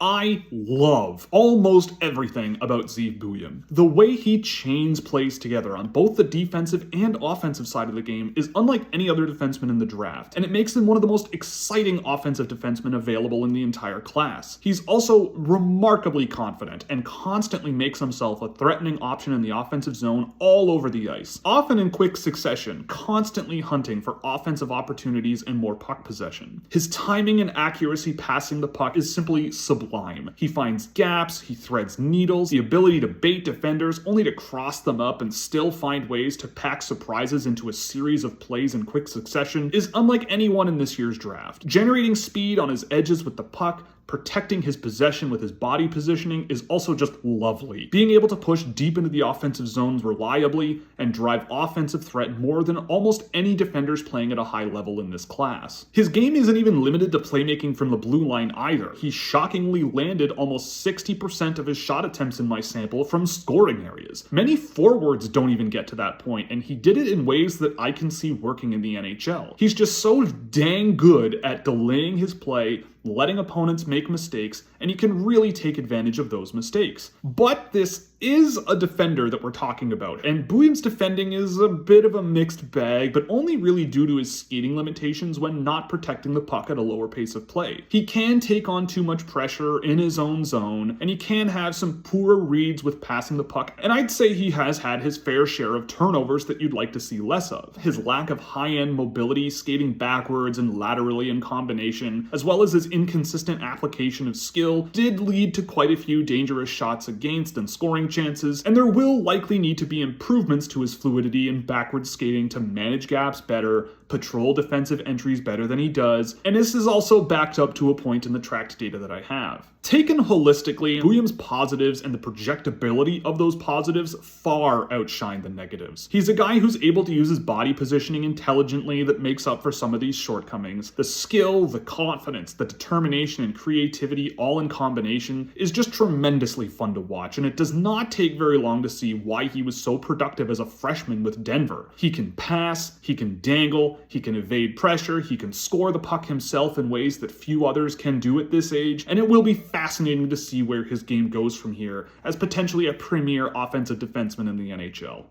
I love almost everything about Zeev Buium. The way he chains plays together on both the defensive and offensive side of the game is unlike any other defenseman in the draft, and it makes him one of the most exciting offensive defensemen available in the entire class. He's also remarkably confident and constantly makes himself a threatening option in the offensive zone all over the ice, often in quick succession, constantly hunting for offensive opportunities and more puck possession. His timing and accuracy passing the puck is simply sublime. He finds gaps, he threads needles, the ability to bait defenders only to cross them up and still find ways to pack surprises into a series of plays in quick succession is unlike anyone in this year's draft. Generating speed on his edges with the puck, protecting his possession with his body positioning is also just lovely. Being able to push deep into the offensive zones reliably and drive offensive threat more than almost any defenders playing at a high level in this class. His game isn't even limited to playmaking from the blue line either. He shockingly landed almost 60% of his shot attempts in my sample from scoring areas. Many forwards don't even get to that point, and he did it in ways that I can see working in the NHL. He's just so dang good at delaying his play, letting opponents make mistakes, and he can really take advantage of those mistakes. But this is a defender that we're talking about, and Buium's defending is a bit of a mixed bag, but only really due to his skating limitations when not protecting the puck at a lower pace of play. He can take on too much pressure in his own zone, and he can have some poor reads with passing the puck, and I'd say he has had his fair share of turnovers that you'd like to see less of. His lack of high-end mobility, skating backwards and laterally in combination, as well as his inconsistent application of skill, did lead to quite a few dangerous shots against and scoring chances, and there will likely need to be improvements to his fluidity and backward skating to manage gaps better, patrol defensive entries better than he does, and this is also backed up to a point in the tracked data that I have. Taken holistically, Buium's positives and the projectability of those positives far outshine the negatives. He's a guy who's able to use his body positioning intelligently that makes up for some of these shortcomings. The skill, the confidence, the determination, and creativity all in combination is just tremendously fun to watch, and it does not take very long to see why he was so productive as a freshman with Denver. He can pass, he can dangle, he can evade pressure, he can score the puck himself in ways that few others can do at this age, and it will be fascinating to see where his game goes from here as potentially a premier offensive defenseman in the NHL.